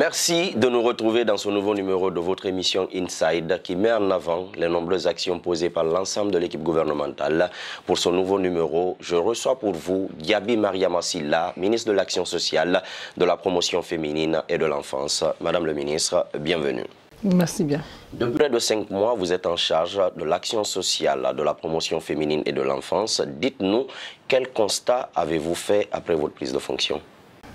Merci de nous retrouver dans ce nouveau numéro de votre émission Inside qui met en avant les nombreuses actions posées par l'ensemble de l'équipe gouvernementale. Pour ce nouveau numéro, je reçois pour vous Gaby Mariama Silla, ministre de l'Action sociale, de la promotion féminine et de l'enfance. Madame le ministre, bienvenue. Merci bien. Depuis près de 5 mois, vous êtes en charge de l'action sociale, de la promotion féminine et de l'enfance. Dites-nous, quel constat avez-vous fait après votre prise de fonction?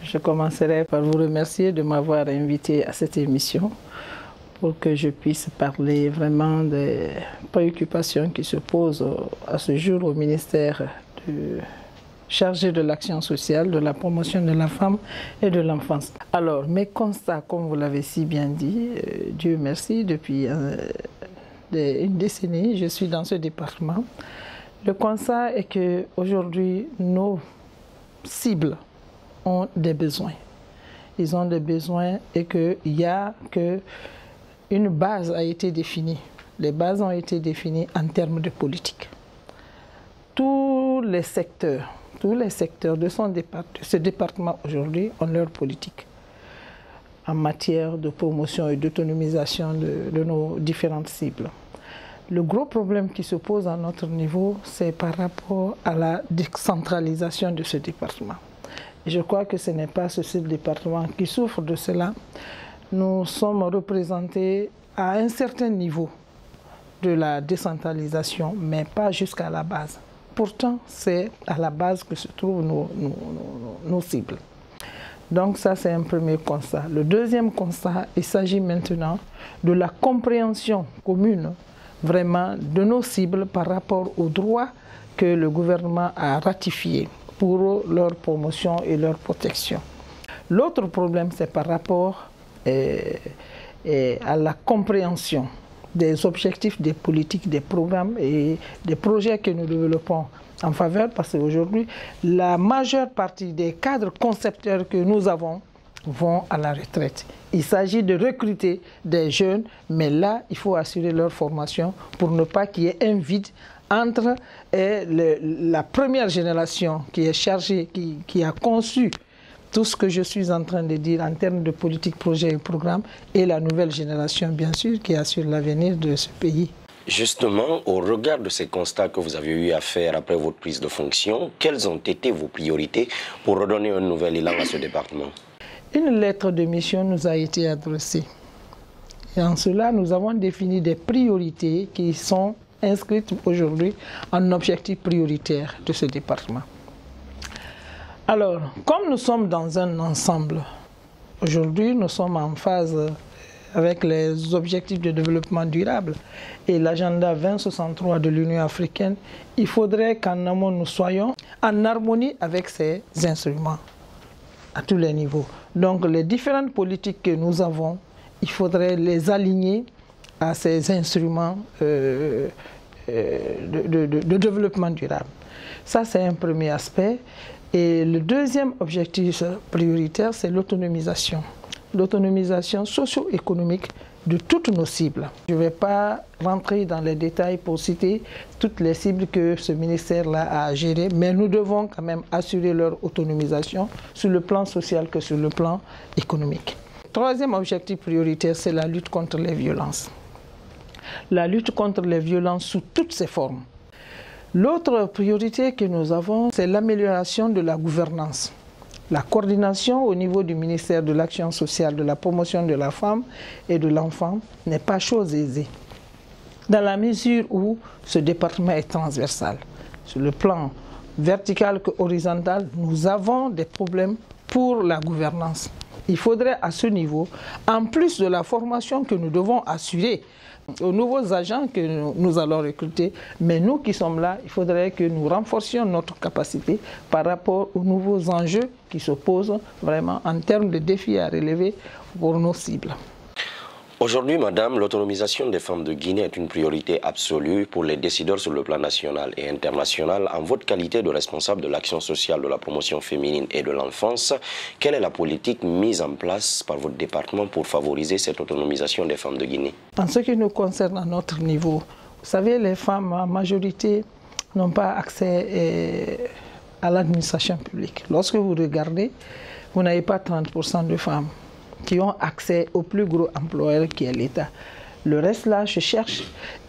Je commencerai par vous remercier de m'avoir invité à cette émission pour que je puisse parler vraiment des préoccupations qui se posent à ce jour au ministère chargé de l'action sociale, de la promotion de la femme et de l'enfance. Alors, mes constats, comme vous l'avez si bien dit, Dieu merci, depuis une décennie, je suis dans ce département. Le constat est qu'aujourd'hui, nos cibles ont des besoins. Ils ont des besoins et qu'une base a été définie. Les bases ont été définies en termes de politique. Tous les secteurs de ce département aujourd'hui ont leur politique en matière de promotion et d'autonomisation de nos différentes cibles. Le gros problème qui se pose à notre niveau, c'est par rapport à la décentralisation de ce département. Je crois que ce n'est pas ce seul département qui souffre de cela. Nous sommes représentés à un certain niveau de la décentralisation, mais pas jusqu'à la base. Pourtant, c'est à la base que se trouvent nos cibles. Donc ça, c'est un premier constat. Le deuxième constat, il s'agit maintenant de la compréhension commune vraiment de nos cibles par rapport aux droits que le gouvernement a ratifiés pour leur promotion et leur protection. L'autre problème, c'est par rapport à la compréhension des objectifs, des politiques, des programmes et des projets que nous développons en faveur, parce qu'aujourd'hui, la majeure partie des cadres concepteurs que nous avons vont à la retraite. Il s'agit de recruter des jeunes, mais là, il faut assurer leur formation pour ne pas qu'il y ait un vide entre la première génération qui est chargée, qui a conçu tout ce que je suis en train de dire en termes de politique, projet et programme, et la nouvelle génération, bien sûr, qui assure l'avenir de ce pays. Justement, au regard de ces constats que vous avez eu à faire après votre prise de fonction, quelles ont été vos priorités pour redonner un nouvel élan à ce département? Une lettre de mission nous a été adressée. Et en cela, nous avons défini des priorités qui sont inscrites aujourd'hui en objectif prioritaire de ce département. Alors, comme nous sommes dans un ensemble, aujourd'hui nous sommes en phase avec les objectifs de développement durable et l'agenda 2063 de l'Union africaine, il faudrait qu'en amont nous soyons en harmonie avec ces instruments à tous les niveaux. Donc les différentes politiques que nous avons, il faudrait les aligner à ces instruments de développement durable. Ça, c'est un premier aspect. Et le deuxième objectif prioritaire, c'est l'autonomisation. L'autonomisation socio-économique de toutes nos cibles. Je ne vais pas rentrer dans les détails pour citer toutes les cibles que ce ministère-là a gérées, mais nous devons quand même assurer leur autonomisation sur le plan social que sur le plan économique. Troisième objectif prioritaire, c'est la lutte contre les violences. La lutte contre les violences sous toutes ses formes. L'autre priorité que nous avons, c'est l'amélioration de la gouvernance. La coordination au niveau du ministère de l'Action sociale, de la promotion de la femme et de l'enfant n'est pas chose aisée, dans la mesure où ce département est transversal. Sur le plan vertical que horizontal, nous avons des problèmes pour la gouvernance. Il faudrait à ce niveau, en plus de la formation que nous devons assurer aux nouveaux agents que nous allons recruter, mais nous qui sommes là, il faudrait que nous renforcions notre capacité par rapport aux nouveaux enjeux qui se posent vraiment en termes de défis à relever pour nos cibles. Aujourd'hui, madame, l'autonomisation des femmes de Guinée est une priorité absolue pour les décideurs sur le plan national et international. En votre qualité de responsable de l'action sociale, de la promotion féminine et de l'enfance, quelle est la politique mise en place par votre département pour favoriser cette autonomisation des femmes de Guinée? En ce qui nous concerne à notre niveau, vous savez, les femmes en majorité n'ont pas accès à l'administration publique. Lorsque vous regardez, vous n'avez pas 30% de femmes qui ont accès au plus gros employeur qui est l'État. Le reste là, je cherche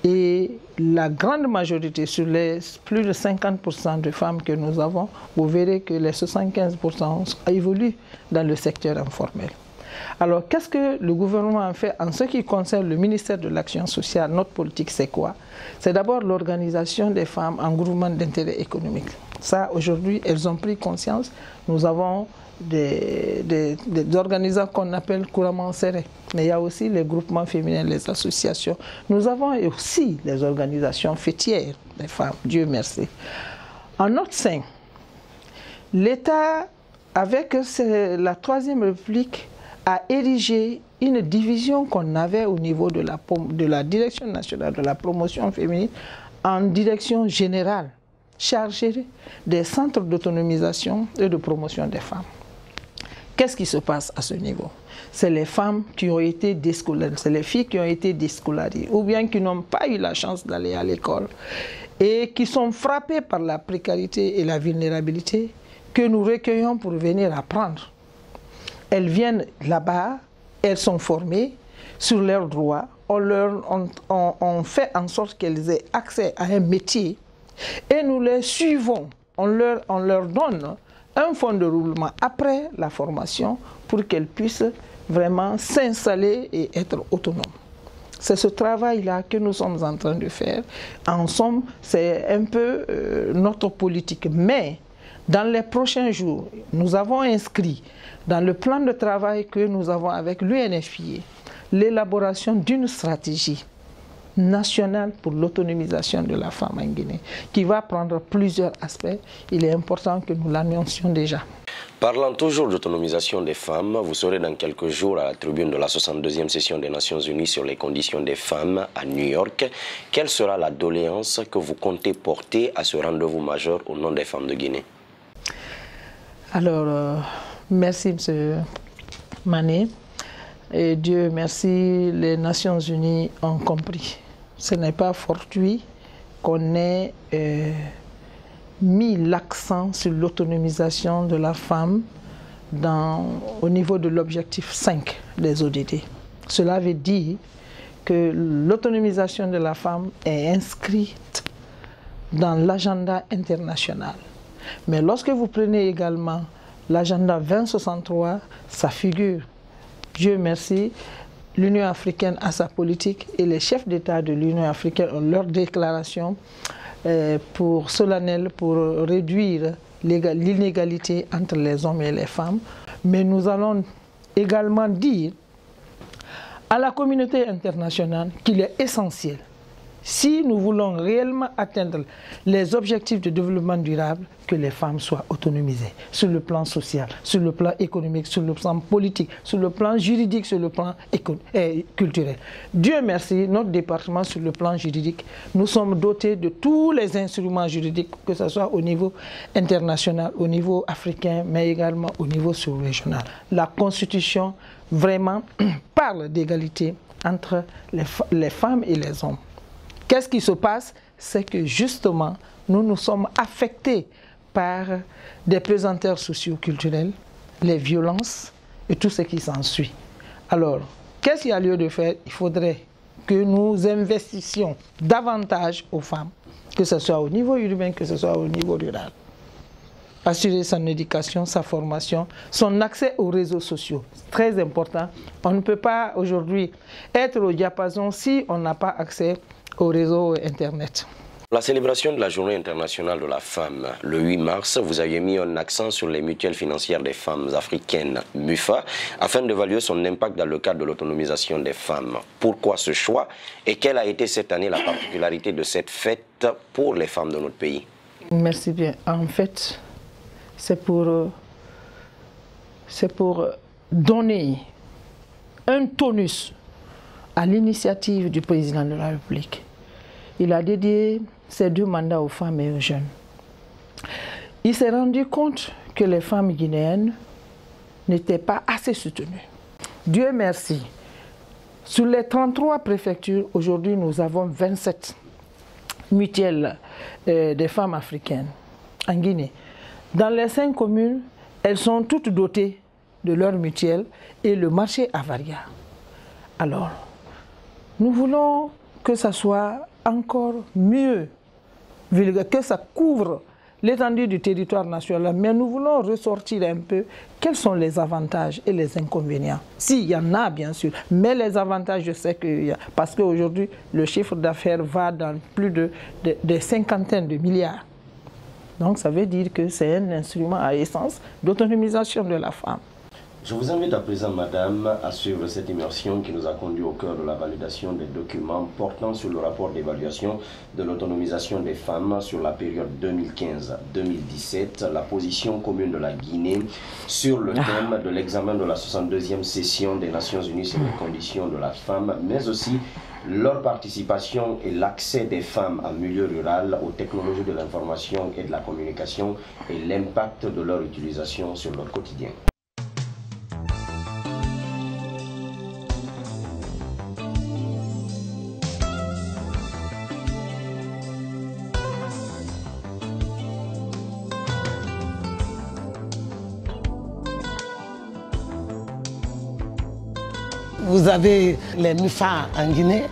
et la grande majorité, sur les plus de 50% de femmes que nous avons, vous verrez que les 75% évoluent dans le secteur informel. Alors, qu'est-ce que le gouvernement a fait en ce qui concerne le ministère de l'Action sociale? Notre politique, c'est quoi? C'est d'abord l'organisation des femmes en groupement d'intérêt économique. Ça, aujourd'hui, elles ont pris conscience. Nous avons des organisations qu'on appelle couramment serrées. Mais il y a aussi les groupements féminins, les associations. Nous avons aussi les organisations fêtières des femmes, Dieu merci. En notre sein, l'État, avec la Troisième République, a érigé une division qu'on avait au niveau de la Direction nationale de la promotion féminine en direction générale, chargée des centres d'autonomisation et de promotion des femmes. Qu'est-ce qui se passe à ce niveau? C'est les femmes qui ont été déscolarisées, c'est les filles qui ont été déscolarisées, ou bien qui n'ont pas eu la chance d'aller à l'école et qui sont frappées par la précarité et la vulnérabilité que nous recueillons pour venir apprendre. Elles viennent là-bas, elles sont formées sur leurs droits, on fait en sorte qu'elles aient accès à un métier et nous les suivons, on leur donne un fonds de roulement après la formation pour qu'elles puissent vraiment s'installer et être autonomes. C'est ce travail-là que nous sommes en train de faire. En somme, c'est un peu notre politique. Mais dans les prochains jours, nous avons inscrit dans le plan de travail que nous avons avec l'UNFPA l'élaboration d'une stratégie nationale pour l'autonomisation de la femme en Guinée, qui va prendre plusieurs aspects. Il est important que nous l'annoncions déjà. Parlant toujours d'autonomisation des femmes, vous serez dans quelques jours à la tribune de la 62e session des Nations Unies sur les conditions des femmes à New York. Quelle sera la doléance que vous comptez porter à ce rendez-vous majeur au nom des femmes de Guinée? Alors, merci M. Mané. Et Dieu merci, les Nations Unies ont compris. Ce n'est pas fortuit qu'on ait mis l'accent sur l'autonomisation de la femme au niveau de l'objectif 5 des ODD. Cela veut dire que l'autonomisation de la femme est inscrite dans l'agenda international. Mais lorsque vous prenez également l'agenda 2063, ça figure. Dieu merci, l'Union africaine a sa politique et les chefs d'État de l'Union africaine ont leur déclaration solennelle pour réduire l'inégalité entre les hommes et les femmes. Mais nous allons également dire à la communauté internationale qu'il est essentiel, si nous voulons réellement atteindre les objectifs de développement durable, que les femmes soient autonomisées sur le plan social, sur le plan économique, sur le plan politique, sur le plan juridique, sur le plan culturel. Dieu merci, notre département sur le plan juridique, nous sommes dotés de tous les instruments juridiques, que ce soit au niveau international, au niveau africain, mais également au niveau sous-régional. La Constitution vraiment parle d'égalité entre les femmes et les hommes. Qu'est-ce qui se passe? C'est que justement, nous nous sommes affectés par des pesanteurs socio-culturels, les violences et tout ce qui s'ensuit. Alors, qu'est-ce qu'il y a lieu de faire? Il faudrait que nous investissions davantage aux femmes, que ce soit au niveau urbain, que ce soit au niveau rural. Assurer son éducation, sa formation, son accès aux réseaux sociaux. C'est très important. On ne peut pas aujourd'hui être au diapason si on n'a pas accès au réseau Internet. La célébration de la Journée internationale de la femme, le 8 mars, vous avez mis un accent sur les mutuelles financières des femmes africaines, MUFA, afin d'évaluer son impact dans le cadre de l'autonomisation des femmes. Pourquoi ce choix et quelle a été cette année la particularité de cette fête pour les femmes de notre pays? Merci bien. En fait, c'est pour donner un tonus à l'initiative du président de la République. Il a dédié ses 2 mandats aux femmes et aux jeunes. Il s'est rendu compte que les femmes guinéennes n'étaient pas assez soutenues. Dieu merci. Sur les 33 préfectures, aujourd'hui nous avons 27 mutuelles des femmes africaines en Guinée. Dans les 5 communes, elles sont toutes dotées de leur mutuelle et le marché avaria. Alors, nous voulons que ça soit encore mieux, que ça couvre l'étendue du territoire national, mais nous voulons ressortir un peu quels sont les avantages et les inconvénients. S'il y en a, bien sûr, mais les avantages, je sais qu'il y a, parce qu'aujourd'hui, le chiffre d'affaires va dans plus de cinquantaines de milliards. Donc, ça veut dire que c'est un instrument à essence d'autonomisation de la femme. Je vous invite à présent, madame, à suivre cette immersion qui nous a conduit au cœur de la validation des documents portant sur le rapport d'évaluation de l'autonomisation des femmes sur la période 2015-2017, la position commune de la Guinée sur le thème de l'examen de la 62e session des Nations Unies sur les conditions de la femme, mais aussi leur participation et l'accès des femmes en milieu rural aux technologies de l'information et de la communication et l'impact de leur utilisation sur leur quotidien. Vous avez les MIFA en Guinée,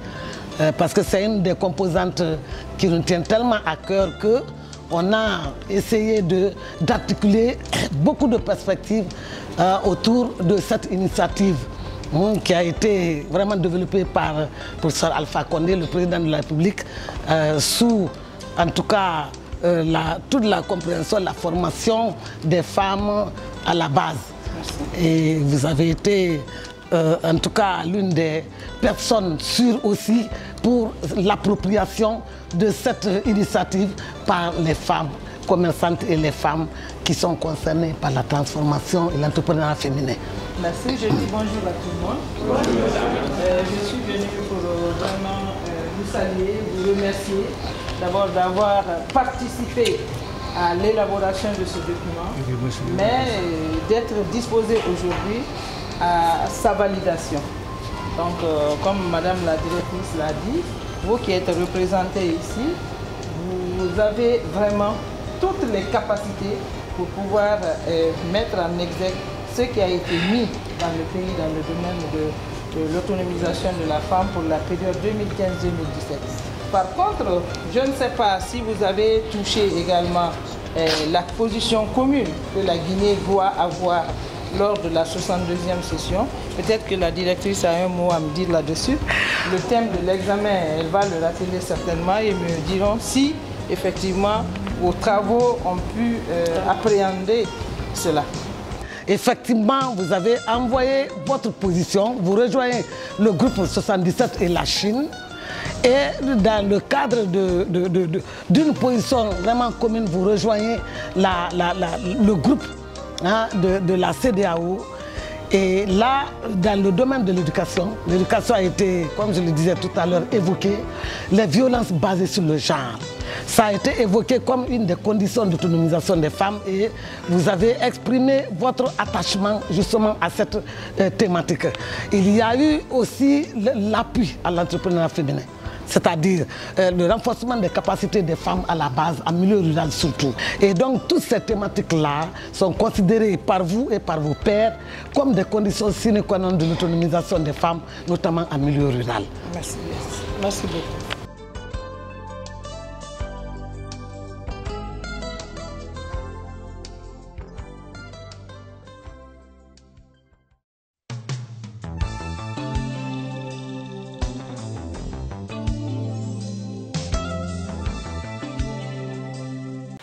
parce que c'est une des composantes qui nous tient tellement à cœur qu'on a essayé d'articuler beaucoup de perspectives autour de cette initiative qui a été vraiment développée par le professeur Alpha Condé, le président de la République, sous en tout cas toute la compréhension, la formation des femmes à la base. Merci. Et vous avez été en tout cas l'une des personnes sûres aussi pour l'appropriation de cette initiative par les femmes commerçantes et les femmes qui sont concernées par la transformation et l'entrepreneuriat féminin. Merci, je dis bonjour à tout le monde. Bonjour. Je suis venue pour vraiment vous saluer, vous remercier d'abord d'avoir participé à l'élaboration de ce document, mais d'être disposé aujourd'hui à sa validation. Donc, comme Madame la directrice l'a dit, vous qui êtes représentée ici, vous avez vraiment toutes les capacités pour pouvoir mettre en exergue ce qui a été mis dans le pays dans le domaine de l'autonomisation de la femme pour la période 2015-2017. Par contre, je ne sais pas si vous avez touché également la position commune que la Guinée doit avoir lors de la 62e session. Peut-être que la directrice a un mot à me dire là-dessus. Le thème de l'examen, elle va le rappeler certainement et me diront si, effectivement, vos travaux ont pu appréhender cela. Effectivement, vous avez envoyé votre position, vous rejoignez le groupe 77 et la Chine. Et dans le cadre d'une position vraiment commune, vous rejoignez le groupe de la CEDEAO. Et là, dans le domaine de l'éducation a été, comme je le disais tout à l'heure, évoquée, les violences basées sur le genre. Ça a été évoqué comme une des conditions d'autonomisation des femmes et vous avez exprimé votre attachement justement à cette thématique. Il y a eu aussi l'appui à l'entrepreneuriat féminin, c'est-à-dire le renforcement des capacités des femmes à la base, en milieu rural surtout. Et donc toutes ces thématiques-là sont considérées par vous et par vos pairs comme des conditions sine qua non de l'autonomisation des femmes, notamment en milieu rural. Merci, merci beaucoup.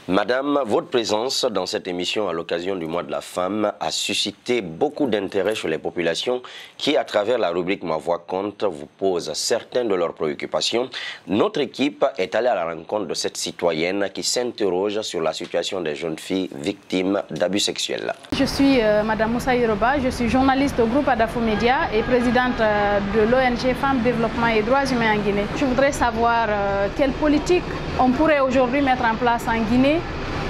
Madame, votre présence dans cette émission à l'occasion du mois de la femme a suscité beaucoup d'intérêt chez les populations qui, à travers la rubrique Ma Voix compte, vous posent certaines de leurs préoccupations. Notre équipe est allée à la rencontre de cette citoyenne qui s'interroge sur la situation des jeunes filles victimes d'abus sexuels. Je suis Madame Moussa Yoruba, je suis journaliste au groupe Adafo Média et présidente de l'ONG Femmes, Développement et Droits Humains en Guinée. Je voudrais savoir quelle politique on pourrait aujourd'hui mettre en place en Guinée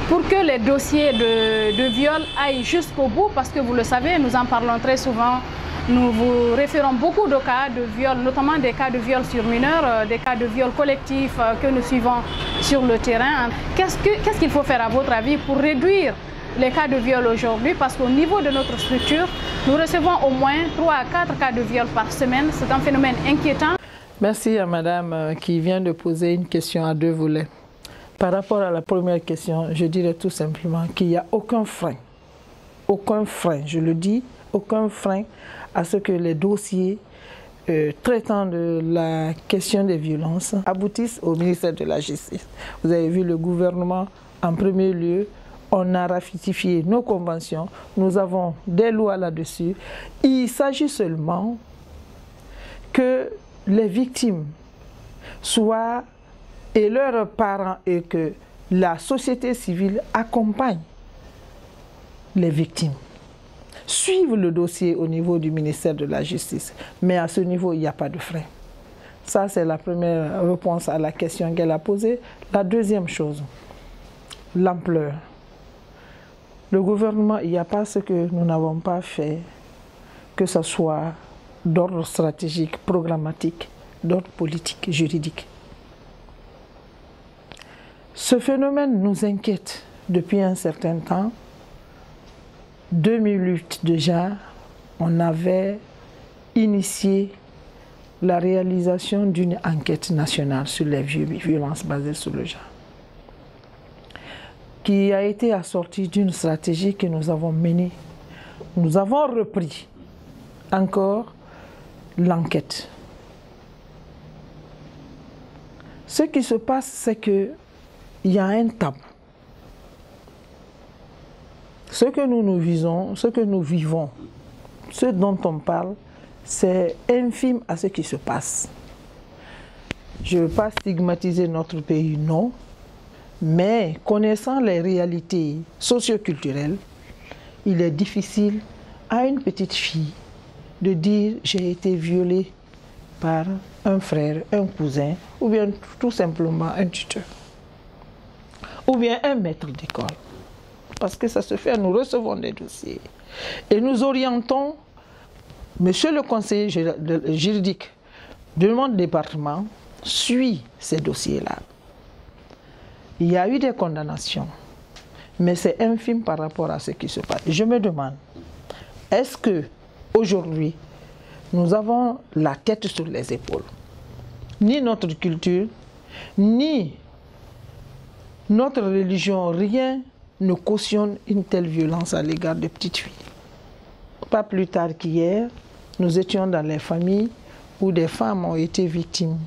pour que les dossiers de viol aillent jusqu'au bout, parce que vous le savez, nous en parlons très souvent, nous vous référons beaucoup de cas de viol, notamment des cas de viol sur mineurs, des cas de viol collectif que nous suivons sur le terrain. Qu'est-ce qu'il faut faire à votre avis pour réduire les cas de viol aujourd'hui parce qu'au niveau de notre structure, nous recevons au moins 3 à 4 cas de viol par semaine. C'est un phénomène inquiétant. Merci à madame qui vient de poser une question à 2 volets. Par rapport à la première question, je dirais tout simplement qu'il n'y a aucun frein, je le dis, aucun frein à ce que les dossiers traitant de la question des violences aboutissent au ministère de la Justice. Vous avez vu le gouvernement, en premier lieu, on a ratifié nos conventions, nous avons des lois là-dessus. Il s'agit seulement que les victimes soient, et leurs parents, et que la société civile accompagne les victimes. Suivre le dossier au niveau du ministère de la Justice. Mais à ce niveau, il n'y a pas de frein. Ça, c'est la première réponse à la question qu'elle a posée. La deuxième chose, l'ampleur. Le gouvernement, il n'y a pas ce que nous n'avons pas fait, que ce soit d'ordre stratégique, programmatique, d'ordre politique, juridique. Ce phénomène nous inquiète depuis un certain temps. 2008 déjà, on avait initié la réalisation d'une enquête nationale sur les violences basées sur le genre, qui a été assortie d'une stratégie que nous avons menée. Nous avons repris encore l'enquête. Ce qui se passe, c'est qu'il y a un tabou. Ce que nous visons, ce que nous vivons, ce dont on parle, c'est infime à ce qui se passe. Je ne veux pas stigmatiser notre pays, non, mais connaissant les réalités socio-culturelles, il est difficile à une petite fille de dire « j'ai été violée par un frère, un cousin, ou bien tout simplement un tuteur, ou bien un maître d'école ». Parce que ça se fait, nous recevons des dossiers. Et nous orientons, monsieur le conseiller juridique de mon département suit ces dossiers-là. Il y a eu des condamnations, mais c'est infime par rapport à ce qui se passe. Je me demande, est-ce qu'aujourd'hui, nous avons la tête sur les épaules? Ni notre culture, ni notre religion, rien ne cautionne une telle violence à l'égard de petites filles. Pas plus tard qu'hier, nous étions dans les familles où des femmes ont été victimes.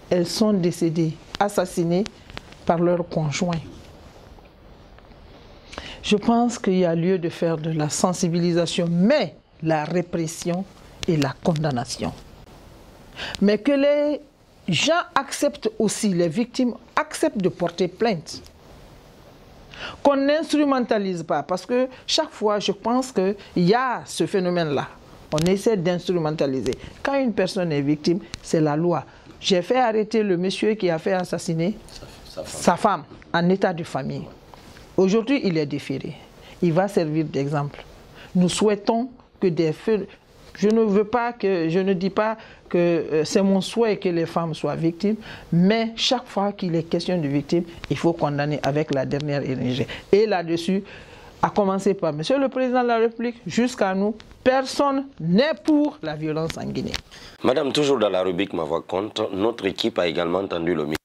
Elles sont décédées, assassinées par leurs conjoints. Je pense qu'il y a lieu de faire de la sensibilisation, mais la répression et la condamnation. Mais que les gens acceptent aussi, les victimes acceptent de porter plainte. Qu'on n'instrumentalise pas, parce que chaque fois, je pense qu'il y a ce phénomène-là. On essaie d'instrumentaliser. Quand une personne est victime, c'est la loi. J'ai fait arrêter le monsieur qui a fait assassiner sa femme en état de famille. Aujourd'hui, il est déféré. Il va servir d'exemple. Nous souhaitons que des faits... Je ne dis pas que c'est mon souhait que les femmes soient victimes, mais chaque fois qu'il est question de victime, il faut condamner avec la dernière énergie. Et là-dessus, à commencer par Monsieur le Président de la République, jusqu'à nous, personne n'est pour la violence en Guinée. Madame, toujours dans la rubrique Ma Voix compte, notre équipe a également entendu le message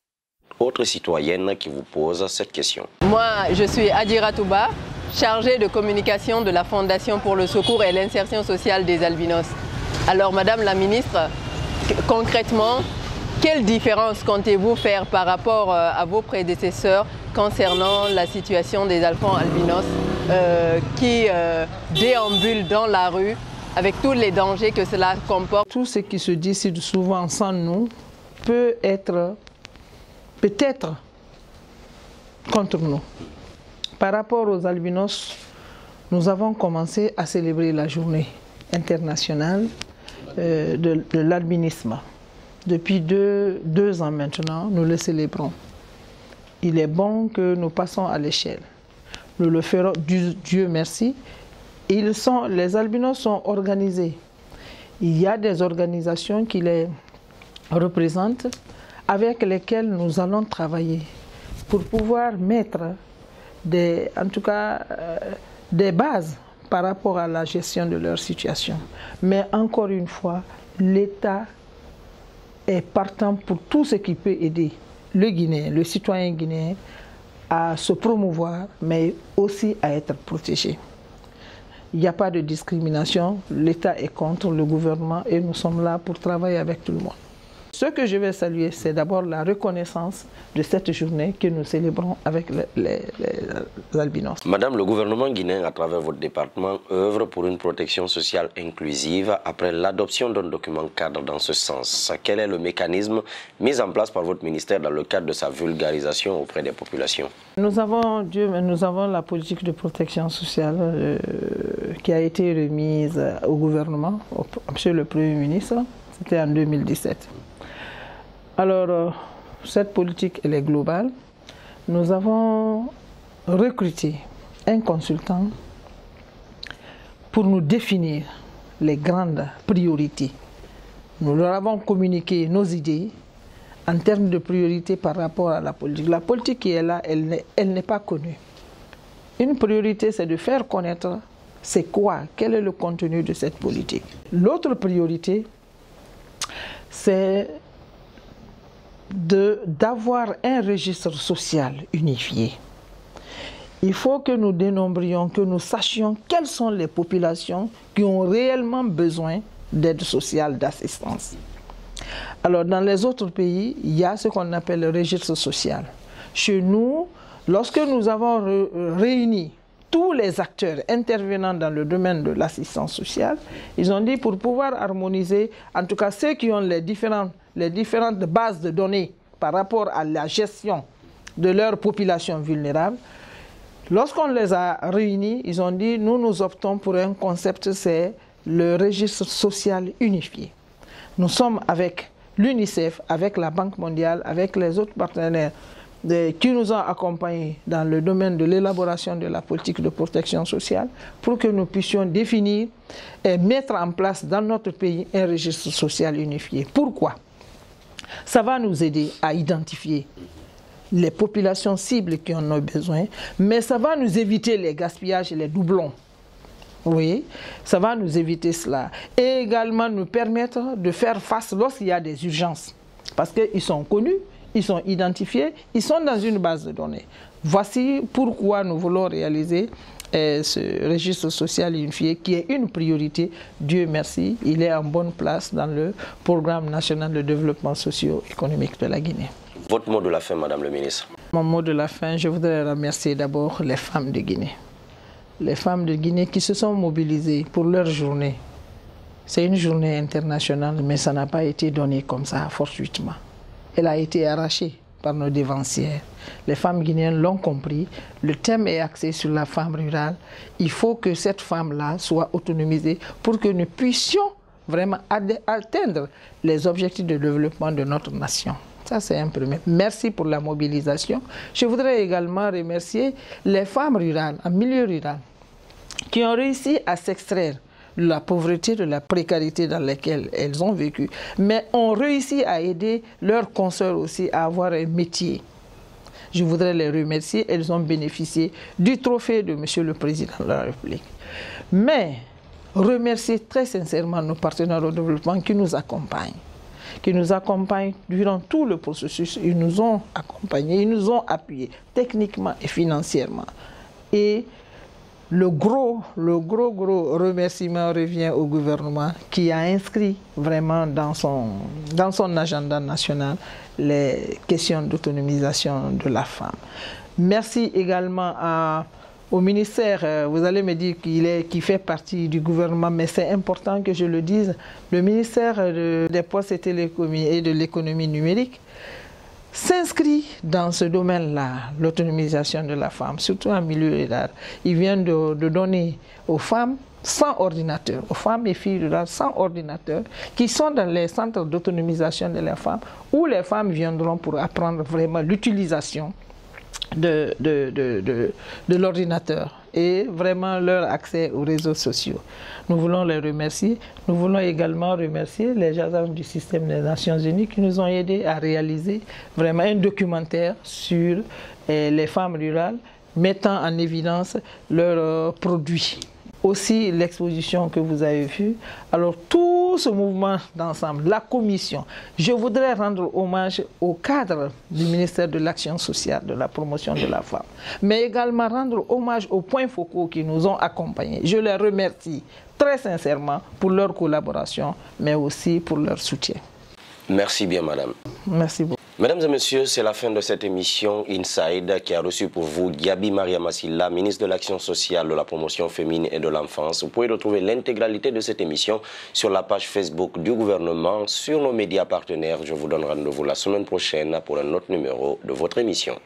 d'autres citoyennes qui vous posent cette question. Moi, je suis Adjira Touba, chargée de communication de la Fondation pour le secours et l'insertion sociale des albinos. Alors, Madame la Ministre, concrètement, quelle différence comptez-vous faire par rapport à vos prédécesseurs concernant la situation des enfants albinos qui déambulent dans la rue avec tous les dangers que cela comporte? Tout ce qui se décide souvent sans nous peut être peut-être contre nous. Par rapport aux albinos, nous avons commencé à célébrer la journée internationale de l'albinisme. Depuis deux ans maintenant, nous le célébrons. Il est bon que nous passons à l'échelle. Nous le ferons, Dieu merci. Les albinos sont organisés. Il y a des organisations qui les représentent, avec lesquelles nous allons travailler pour pouvoir mettre en tout cas, des bases par rapport à la gestion de leur situation. Mais encore une fois, l'État est partant pour tout ce qui peut aider le Guinéen, le citoyen guinéen, à se promouvoir, mais aussi à être protégé. Il n'y a pas de discrimination, l'État est contre le gouvernement et nous sommes là pour travailler avec tout le monde. Ce que je vais saluer, c'est d'abord la reconnaissance de cette journée que nous célébrons avec les albinos. Madame, le gouvernement guinéen, à travers votre département, œuvre pour une protection sociale inclusive après l'adoption d'un document cadre dans ce sens. Quel est le mécanisme mis en place par votre ministère dans le cadre de sa vulgarisation auprès des populations? Nous avons la politique de protection sociale qui a été remise au gouvernement, monsieur le Premier ministre, c'était en 2017. Alors, cette politique, elle est globale. Nous avons recruté un consultant pour nous définir les grandes priorités. Nous leur avons communiqué nos idées en termes de priorité par rapport à la politique. La politique qui est là, elle n'est pas connue. Une priorité, c'est de faire connaître c'est quoi, quel est le contenu de cette politique. L'autre priorité, c'est d'avoir un registre social unifié. Il faut que nous dénombrions, que nous sachions quelles sont les populations qui ont réellement besoin d'aide sociale, d'assistance. Alors, dans les autres pays, il y a ce qu'on appelle le registre social. Chez nous, lorsque nous avons réuni tous les acteurs intervenant dans le domaine de l'assistance sociale, ils ont dit pour pouvoir harmoniser, en tout cas ceux qui ont les différentes bases de données par rapport à la gestion de leur population vulnérable, lorsqu'on les a réunis, ils ont dit nous optons pour un concept, c'est le registre social unifié. Nous sommes avec l'UNICEF, avec la Banque mondiale, avec les autres partenaires qui nous ont accompagnés dans le domaine de l'élaboration de la politique de protection sociale pour que nous puissions définir et mettre en place dans notre pays un registre social unifié. Pourquoi? Ça va nous aider à identifier les populations cibles qui en ont besoin, mais ça va nous éviter les gaspillages et les doublons. Oui, ça va nous éviter cela. Et également nous permettre de faire face lorsqu'il y a des urgences. Parce qu'ils sont connus, ils sont identifiés, ils sont dans une base de données. Voici pourquoi nous voulons réaliser ce registre social unifié qui est une priorité. Dieu merci, il est en bonne place dans le programme national de développement socio-économique de la Guinée. Votre mot de la fin, Madame le ministre. Mon mot de la fin, je voudrais remercier d'abord les femmes de Guinée. Les femmes de Guinée qui se sont mobilisées pour leur journée. C'est une journée internationale, mais ça n'a pas été donné comme ça, fortuitement. Elle a été arrachée par nos dévancières. Les femmes guinéennes l'ont compris. Le thème est axé sur la femme rurale. Il faut que cette femme-là soit autonomisée pour que nous puissions vraiment atteindre les objectifs de développement de notre nation. Ça, c'est un premier. Merci pour la mobilisation. Je voudrais également remercier les femmes rurales, en milieu rural, qui ont réussi à s'extraire de la pauvreté, de la précarité dans laquelle elles ont vécu, mais ont réussi à aider leurs consoeurs aussi à avoir un métier. Je voudrais les remercier. Elles ont bénéficié du trophée de Monsieur le Président de la République. Mais remercier très sincèrement nos partenaires au développement qui nous accompagnent durant tout le processus. Ils nous ont accompagnés, ils nous ont appuyés techniquement et financièrement. Et le gros remerciement revient au gouvernement qui a inscrit vraiment dans son agenda national les questions d'autonomisation de la femme. Merci également au ministère, vous allez me dire qu'il fait partie du gouvernement, mais c'est important que je le dise, le ministère des Postes et de l'économie numérique s'inscrit dans ce domaine-là, l'autonomisation de la femme, surtout en milieu rural. Il vient de donner aux femmes sans ordinateur, aux femmes et filles rurales sans ordinateur, qui sont dans les centres d'autonomisation de la femme, où les femmes viendront pour apprendre vraiment l'utilisation de l'ordinateur et vraiment leur accès aux réseaux sociaux. Nous voulons les remercier. Nous voulons également remercier les agences du système des Nations Unies qui nous ont aidés à réaliser vraiment un documentaire sur les femmes rurales mettant en évidence leurs produits. Aussi l'exposition que vous avez vue. Alors tout ce mouvement d'ensemble, la commission, je voudrais rendre hommage au cadre du ministère de l'Action sociale, de la promotion de la femme, mais également rendre hommage aux points focaux qui nous ont accompagnés. Je les remercie très sincèrement pour leur collaboration, mais aussi pour leur soutien. Merci bien, madame. Merci beaucoup. Mesdames et messieurs, c'est la fin de cette émission Inside qui a reçu pour vous Gaby Mariama Sylla, ministre de l'Action sociale, de la promotion féminine et de l'enfance. Vous pouvez retrouver l'intégralité de cette émission sur la page Facebook du gouvernement, sur nos médias partenaires. Je vous donne rendez-vous la semaine prochaine pour un autre numéro de votre émission.